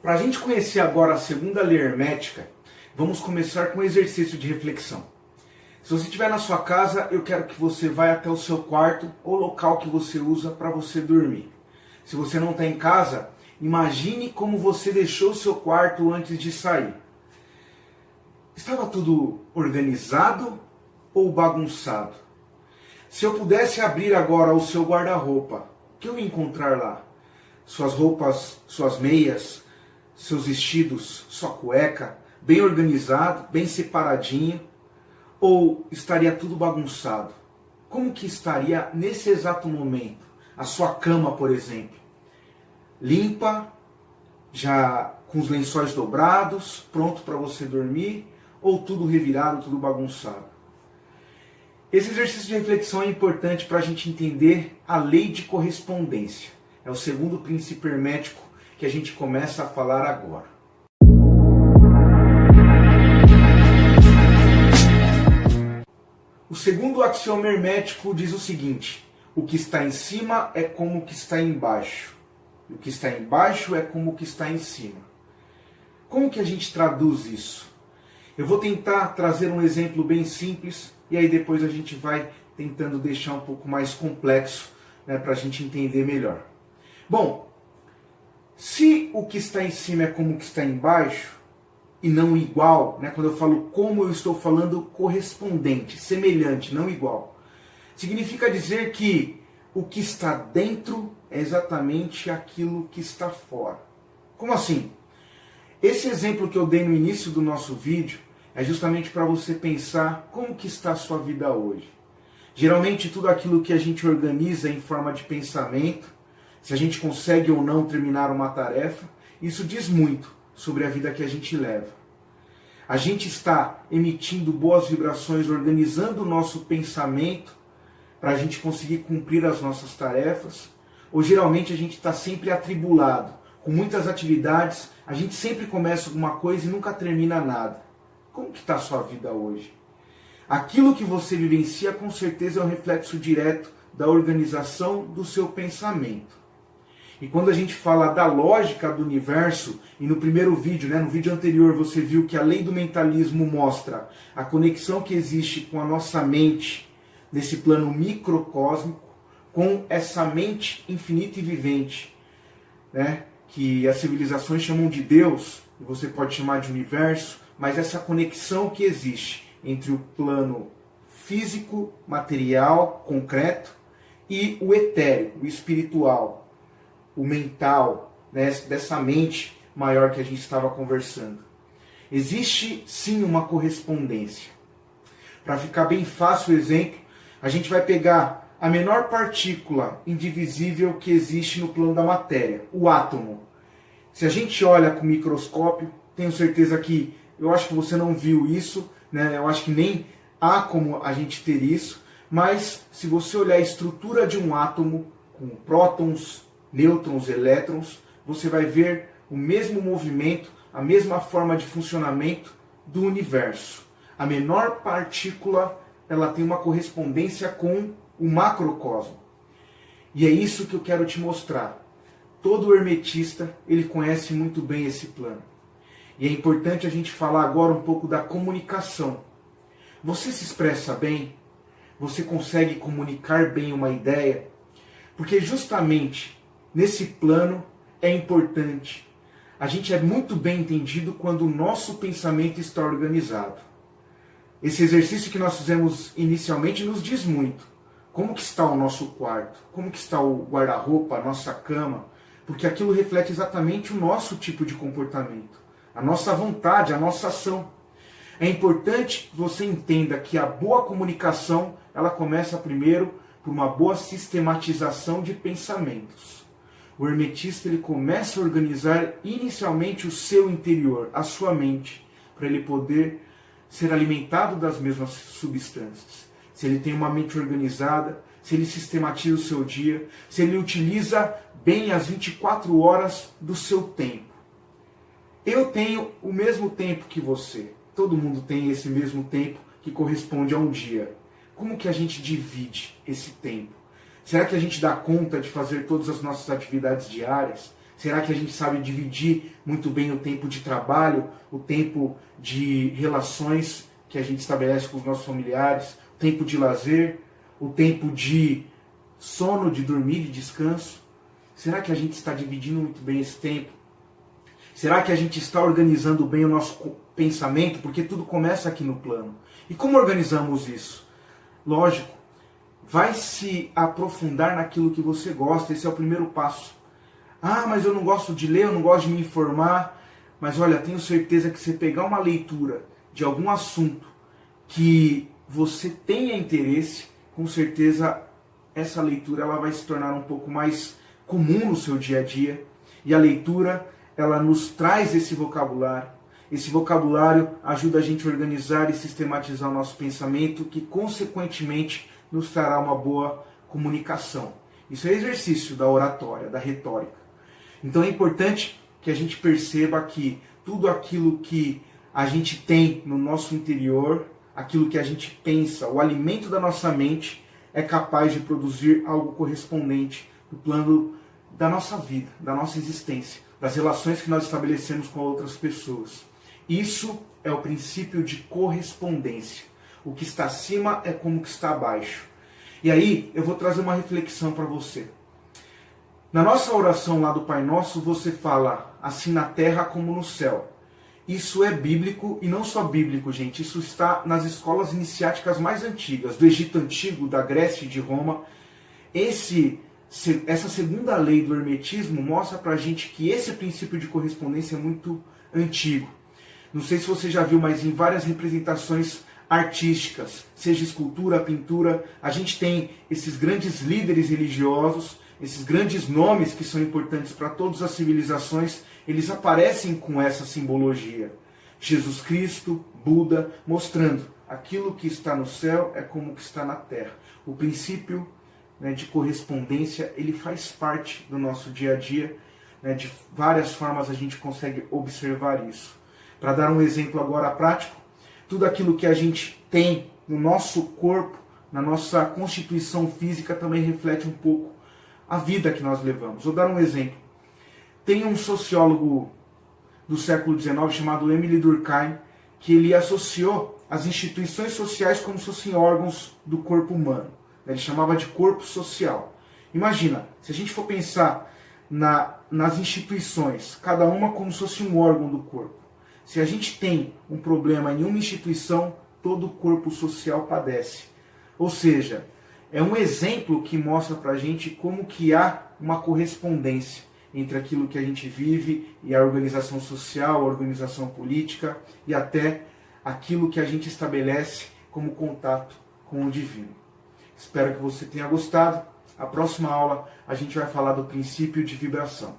Para a gente conhecer agora a segunda lei hermética, vamos começar com um exercício de reflexão. Se você estiver na sua casa, eu quero que você vá até o seu quarto ou local que você usa para você dormir. Se você não está em casa, imagine como você deixou o seu quarto antes de sair. Estava tudo organizado ou bagunçado? Se eu pudesse abrir agora o seu guarda-roupa, o que eu ia encontrar lá? Suas roupas, suas meias, seus vestidos, sua cueca, bem organizado, bem separadinho, ou estaria tudo bagunçado? Como que estaria nesse exato momento? A sua cama, por exemplo, limpa, já com os lençóis dobrados, pronto para você dormir, ou tudo revirado, tudo bagunçado? Esse exercício de reflexão é importante para a gente entender a lei de correspondência. É o segundo princípio hermético que a gente começa a falar agora. O segundo axioma hermético diz o seguinte: o que está em cima é como o que está embaixo. E o que está embaixo é como o que está em cima. Como que a gente traduz isso? Eu vou tentar trazer um exemplo bem simples e aí depois a gente vai tentando deixar um pouco mais complexo, para a gente entender melhor. Bom, se o que está em cima é como o que está embaixo e não igual, quando eu falo como, eu estou falando correspondente, semelhante, não igual. Significa dizer que o que está dentro é exatamente aquilo que está fora. Como assim? Esse exemplo que eu dei no início do nosso vídeo é justamente para você pensar como que está a sua vida hoje. Geralmente tudo aquilo que a gente organiza em forma de pensamento, se a gente consegue ou não terminar uma tarefa, isso diz muito sobre a vida que a gente leva. A gente está emitindo boas vibrações, organizando o nosso pensamento para a gente conseguir cumprir as nossas tarefas, ou geralmente a gente está sempre atribulado, com muitas atividades, a gente sempre começa alguma coisa e nunca termina nada. Como que está a sua vida hoje? Aquilo que você vivencia com certeza é um reflexo direto da organização do seu pensamento. E quando a gente fala da lógica do universo, e no primeiro vídeo, no vídeo anterior, você viu que a lei do mentalismo mostra a conexão que existe com a nossa mente, nesse plano microcósmico, com essa mente infinita e vivente, que as civilizações chamam de Deus, e você pode chamar de universo, mas essa conexão que existe entre o plano físico, material, concreto, e o etéreo, o espiritual, o mental, dessa mente maior que a gente estava conversando. Existe sim uma correspondência. Para ficar bem fácil o exemplo, a gente vai pegar a menor partícula indivisível que existe no plano da matéria, o átomo. Se a gente olha com o microscópio, tenho certeza que, eu acho que você não viu isso, eu acho que nem há como a gente ter isso, mas se você olhar a estrutura de um átomo, com prótons, nêutrons, elétrons, você vai ver o mesmo movimento, a mesma forma de funcionamento do universo. A menor partícula, ela tem uma correspondência com o macrocosmo. E é isso que eu quero te mostrar. Todo hermetista, ele conhece muito bem esse plano. E é importante a gente falar agora um pouco da comunicação. Você se expressa bem? Você consegue comunicar bem uma ideia? Porque justamente nesse plano é importante. A gente é muito bem entendido quando o nosso pensamento está organizado. Esse exercício que nós fizemos inicialmente nos diz muito. Como que está o nosso quarto? Como que está o guarda-roupa, a nossa cama? Porque aquilo reflete exatamente o nosso tipo de comportamento, a nossa vontade, a nossa ação. É importante que você entenda que a boa comunicação, ela começa primeiro por uma boa sistematização de pensamentos. O hermetista, ele começa a organizar inicialmente o seu interior, a sua mente, para ele poder ser alimentado das mesmas substâncias. Se ele tem uma mente organizada, se ele sistematiza o seu dia, se ele utiliza bem as 24 horas do seu tempo. Eu tenho o mesmo tempo que você. Todo mundo tem esse mesmo tempo que corresponde a um dia. Como que a gente divide esse tempo? Será que a gente dá conta de fazer todas as nossas atividades diárias? Será que a gente sabe dividir muito bem o tempo de trabalho, o tempo de relações que a gente estabelece com os nossos familiares, o tempo de lazer, o tempo de sono, de dormir, de descanso? Será que a gente está dividindo muito bem esse tempo? Será que a gente está organizando bem o nosso pensamento? Porque tudo começa aqui no plano. E como organizamos isso? Lógico, vai se aprofundar naquilo que você gosta. Esse é o primeiro passo. Ah, mas eu não gosto de ler, eu não gosto de me informar. Mas olha, tenho certeza que se pegar uma leitura de algum assunto que você tenha interesse, com certeza essa leitura ela vai se tornar um pouco mais comum no seu dia a dia. E a leitura, ela nos traz esse vocabulário. Esse vocabulário ajuda a gente a organizar e sistematizar o nosso pensamento, que consequentemente nos trará uma boa comunicação. Isso é exercício da oratória, da retórica. Então é importante que a gente perceba que tudo aquilo que a gente tem no nosso interior, aquilo que a gente pensa, o alimento da nossa mente, é capaz de produzir algo correspondente no plano da nossa vida, da nossa existência, das relações que nós estabelecemos com outras pessoas. Isso é o princípio de correspondência. O que está acima é como o que está abaixo. E aí eu vou trazer uma reflexão para você. Na nossa oração lá do Pai Nosso, você fala assim na terra como no céu. Isso é bíblico e não só bíblico, gente. Isso está nas escolas iniciáticas mais antigas, do Egito Antigo, da Grécia e de Roma. Essa segunda lei do hermetismo mostra para a gente que esse princípio de correspondência é muito antigo. Não sei se você já viu, mas em várias representações artísticas, seja escultura, pintura, a gente tem esses grandes líderes religiosos, esses grandes nomes que são importantes para todas as civilizações, eles aparecem com essa simbologia. Jesus Cristo, Buda, mostrando aquilo que está no céu é como que está na terra. O princípio, né, de correspondência, ele faz parte do nosso dia a dia, né, de várias formas a gente consegue observar isso. Para dar um exemplo agora prático, tudo aquilo que a gente tem no nosso corpo, na nossa constituição física, também reflete um pouco a vida que nós levamos. Vou dar um exemplo. Tem um sociólogo do século XIX chamado Émile Durkheim, que ele associou as instituições sociais como se fossem órgãos do corpo humano. Ele chamava de corpo social. Imagina, se a gente for pensar nas instituições, cada uma como se fosse um órgão do corpo. Se a gente tem um problema em uma instituição, todo o corpo social padece. Ou seja, é um exemplo que mostra para a gente como que há uma correspondência entre aquilo que a gente vive e a organização social, a organização política e até aquilo que a gente estabelece como contato com o divino. Espero que você tenha gostado. A próxima aula a gente vai falar do princípio de vibração.